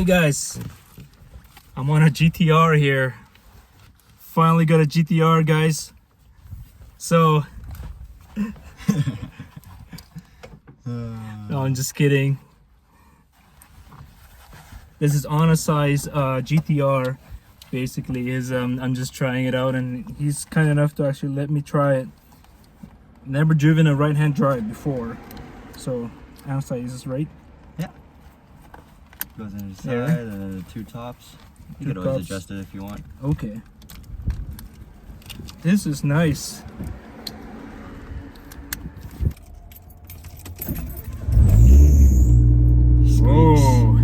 guys, I'm on a GTR here. Finally got a GTR, guys. So no, I'm just kidding. This is on a size GTR. Basically, I'm just trying it out, and he's kind enough to actually let me try it. Never driven a right-hand drive before, so Anasai, is this right? Yeah. Goes on the side and then the two tops. You could always adjust it if you want. Okay. This is nice. Whoa.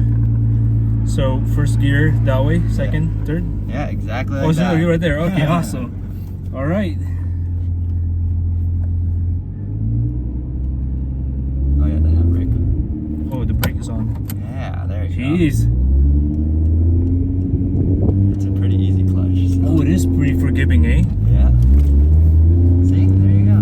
So first gear that way, second, third? Yeah, exactly like oh, so that. you're right there. Okay, awesome. All right. Oh yeah, the handbrake. Oh, the brake is on. Yeah, there you Jeez. go. It's a pretty easy clutch. So. Oh, it is pretty forgiving, eh? Yeah. See, there you go.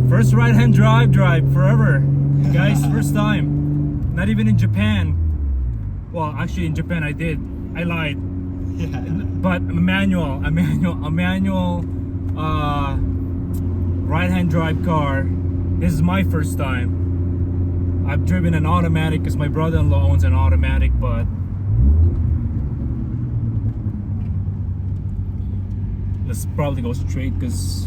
First right-hand drive forever. Guys, first time. Not even in Japan. Well, actually in Japan I did. I lied. Yeah. But a manual right-hand drive car. This is my first time. I've driven an automatic because my brother-in-law owns an automatic, but let's probably go straight because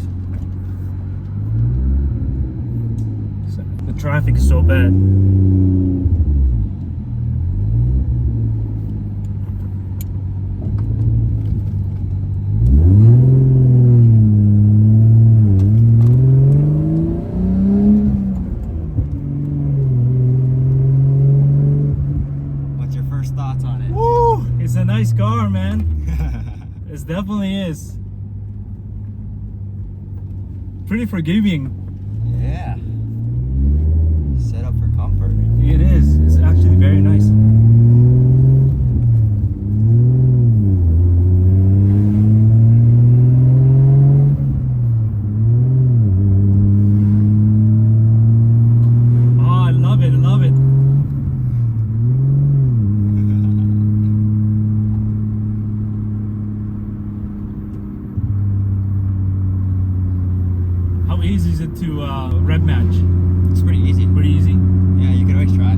the traffic is so bad. What's your first thoughts on it? Woo! It's a nice car, man. It definitely is. Pretty forgiving. Yeah. Set up for comfort. It is. It's actually very nice. Oh, I love it. I love it. How easy is it to red match? It's pretty easy. Pretty easy. Yeah, you can always try.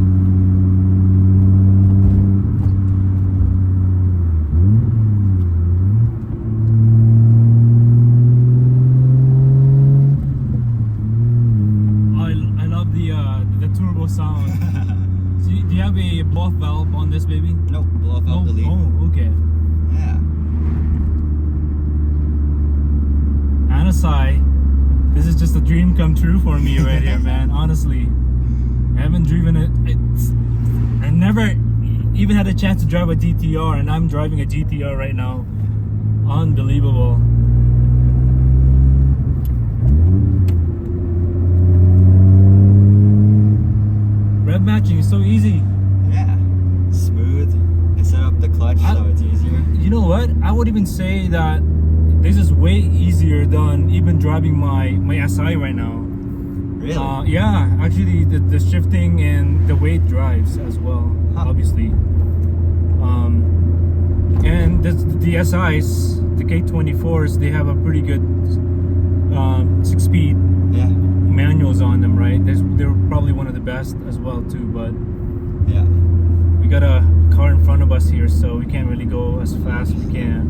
I love the turbo sound. So do you have a blow-off valve on this baby? Nope, blow off valve delete. Oh, okay. Yeah. Anasai, this is just a dream come true for me right here, man. Honestly, I haven't driven it. I never even had a chance to drive a GTR, and I'm driving a GTR right now. Unbelievable. Rev matching is so easy. Yeah. Smooth. And set up the clutch so it's easier. You know what? I would even say that this is way easier than even driving my SI right now. Really? Yeah, actually the shifting and the way it drives as well, obviously. And the SIs, the K24s, they have a pretty good 6-speed Yeah. manuals on them, right? They're probably one of the best as well too, but Yeah. we got a car in front of us here, so we can't really go as fast as we can.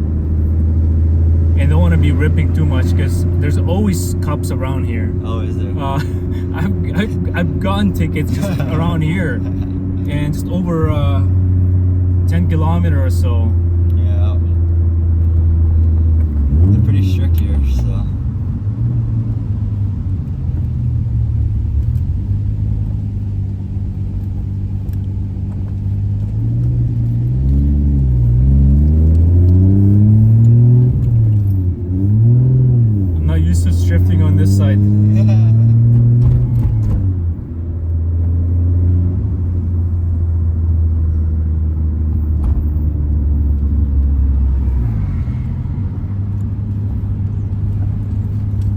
And don't want to be ripping too much because there's always cops around here. Oh, is there? I've gotten tickets just around here, and just over 10 kilometers or so. Yeah. They're pretty strict here, so. I'm not used to shifting on this side.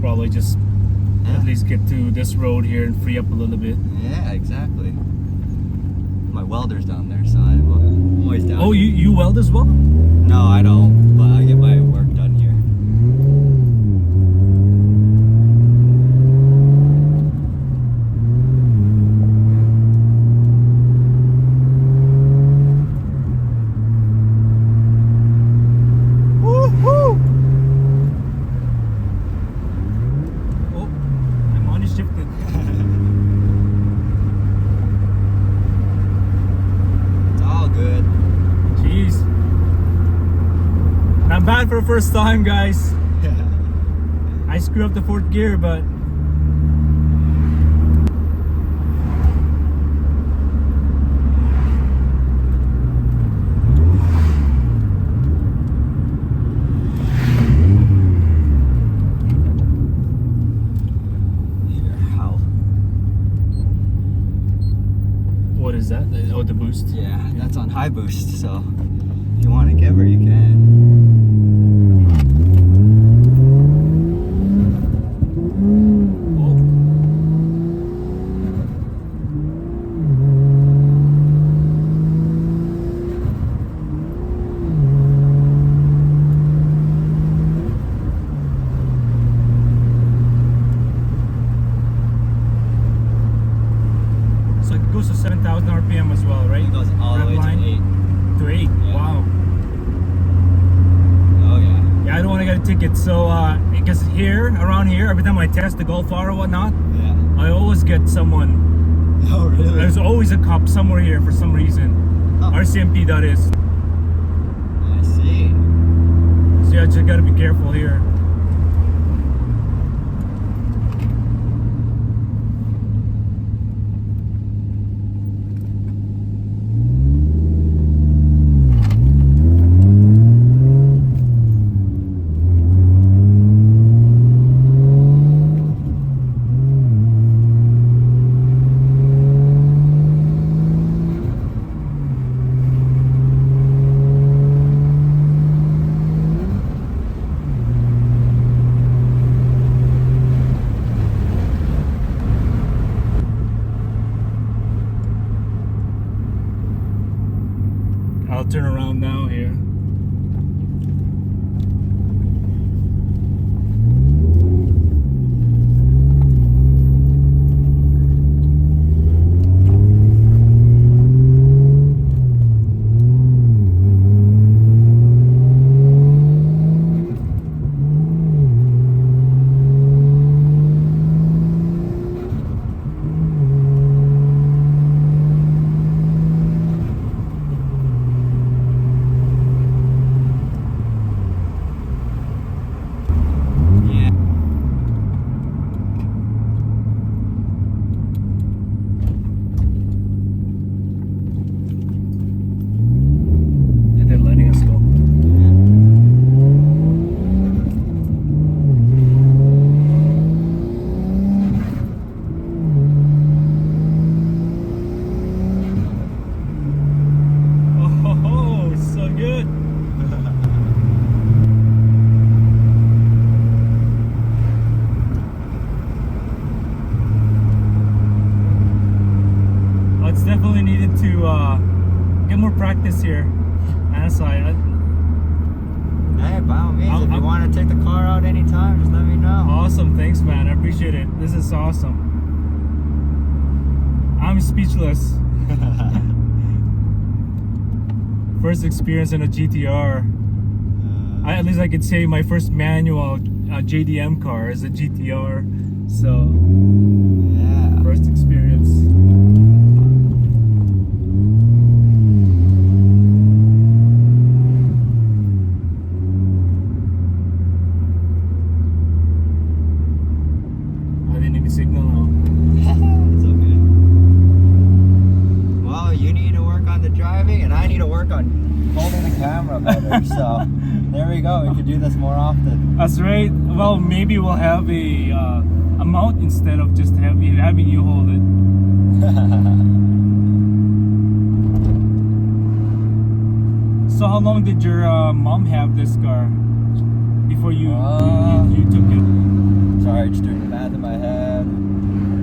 Probably just at always get to this road here and free up a little bit. Yeah, exactly. My welder's down there, so I'm always down. Oh, here. you weld as well? No, I don't, but I get my work done here. Woohoo! Oh, I'm on shifted. It's all good. Jeez. Not bad for the first time, guys. I screwed up the fourth gear, but what is that? Oh, the boost. Yeah, that's on high boost, so if you want to give her, you can. So it goes to 7,000 RPM as well, right? It goes all the way Red line? to 8. To 8. Yeah. Wow. Oh yeah. Yeah, I don't want to get a ticket. So, because here, around here, every time I test the Golf R or whatnot, Yeah. I always get someone. Oh really? There's always a cop somewhere here for some reason. Oh. RCMP, that is. I see. So, yeah, just gotta be careful here. I'll turn around now here. Yeah. And they're letting us go. Oh, so good. Oh, it's definitely needed to get more practice here. Honestly, Hey, by all means, if you I'm- want to take the car out anytime, just let me know. awesome. Thanks, man. I appreciate it. This is awesome. I'm speechless. First experience in a GTR. At least I could say my first manual JDM car is a GTR. So, Yeah. first experience. I didn't need a signal now. It's okay. Well, you need to work on the driving, and I need to work on holding the camera better. So there we go. We could do this more often. That's right. Well, maybe we'll have a mount instead of just having you hold it. So how long did your mom have this car before you took it? Sorry, just doing the math in my head.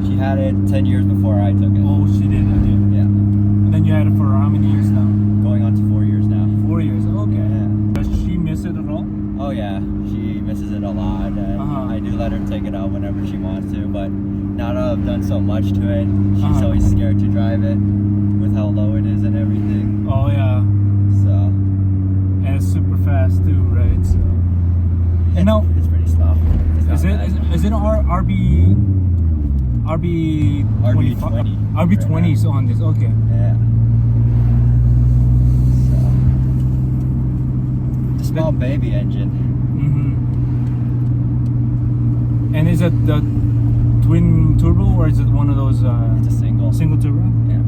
She had it 10 years before I took it. Oh, she did. Okay. Yeah. And then you had it for how many years now? Going on to 4 years now. 4 years. Okay. Yeah. Does she miss it at all? Oh yeah, she misses it a lot, and I do let her take it out whenever she wants to, but now that I've done so much to it, she's always scared to drive it with how low it is and everything. Oh yeah. So. And it's super fast too, right? So. You know, it's pretty slow. Is it RB20s on this? Okay. Yeah. So, the small baby engine. And is it the twin turbo or is it one of those? It's a single. Single turbo. Yeah.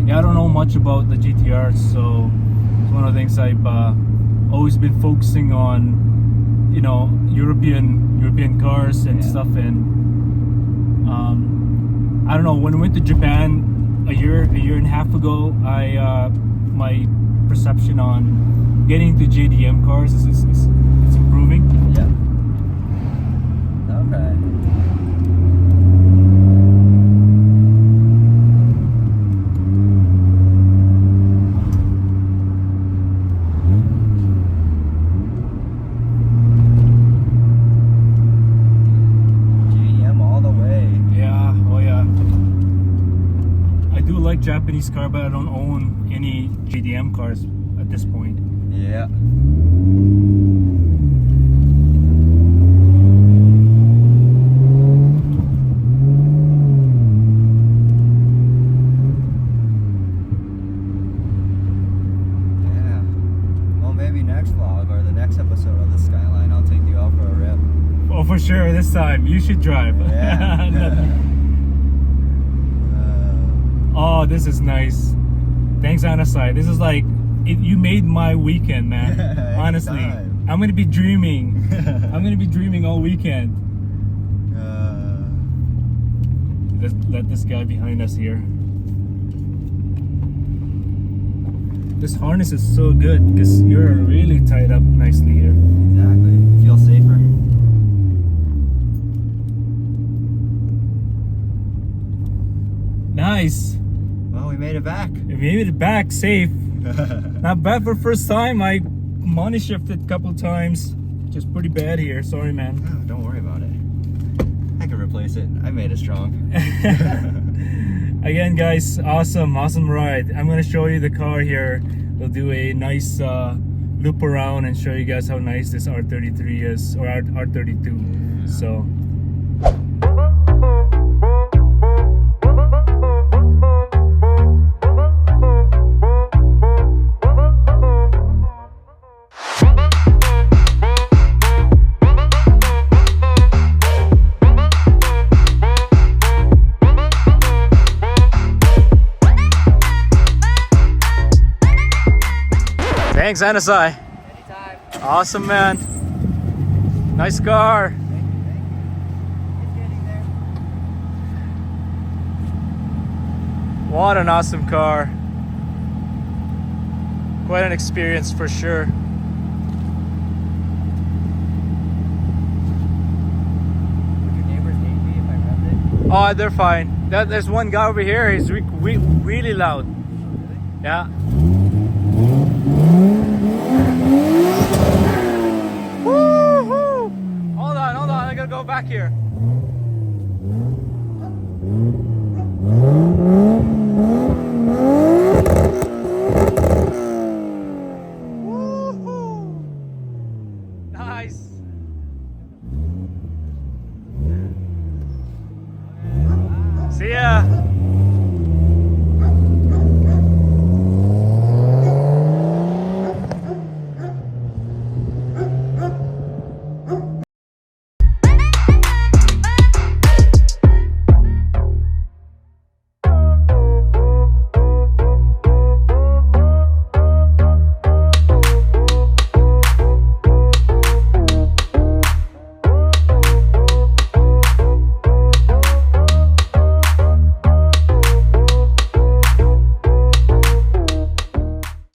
Yeah, I don't know much about the GTR, so it's one of the things I've always been focusing on. You know, European cars and stuff, and I don't know, when I went to Japan a year and a half ago, my perception on getting to JDM cars is improving. Yeah. Okay. Japanese car, but I don't own any JDM cars at this point. Yeah. Yeah. Well, maybe next vlog or the next episode of the Skyline, I'll take you out for a rip. Oh, for sure. This time you should drive. Yeah. Oh, this is nice. Thanks, Anasai. This is like, you made my weekend, man. Honestly. I'm going to be dreaming. I'm going to be dreaming all weekend. Let's let this guy behind us here. This harness is so good because you're really tied up nicely here. Exactly. Feel safer. Nice. Well, we made it back. We made it back safe. Not bad for first time. I money shifted a couple times. Just pretty bad here. Sorry, man. Oh, don't worry about it. I can replace it. I made it strong. Again, guys, awesome ride. I'm gonna show you the car here. We'll do a nice loop around and show you guys how nice this R33 is, or R32. Yeah. So. Thanks, Anasai. Anytime. Awesome, man. Nice car. Thank you. It's getting there. What an awesome car. Quite an experience for sure. Would your neighbors hate me if I revved it? Oh, they're fine. There's one guy over here. He's really loud. Oh, really? Yeah. Woo-hoo! Hold on, I gotta go back here.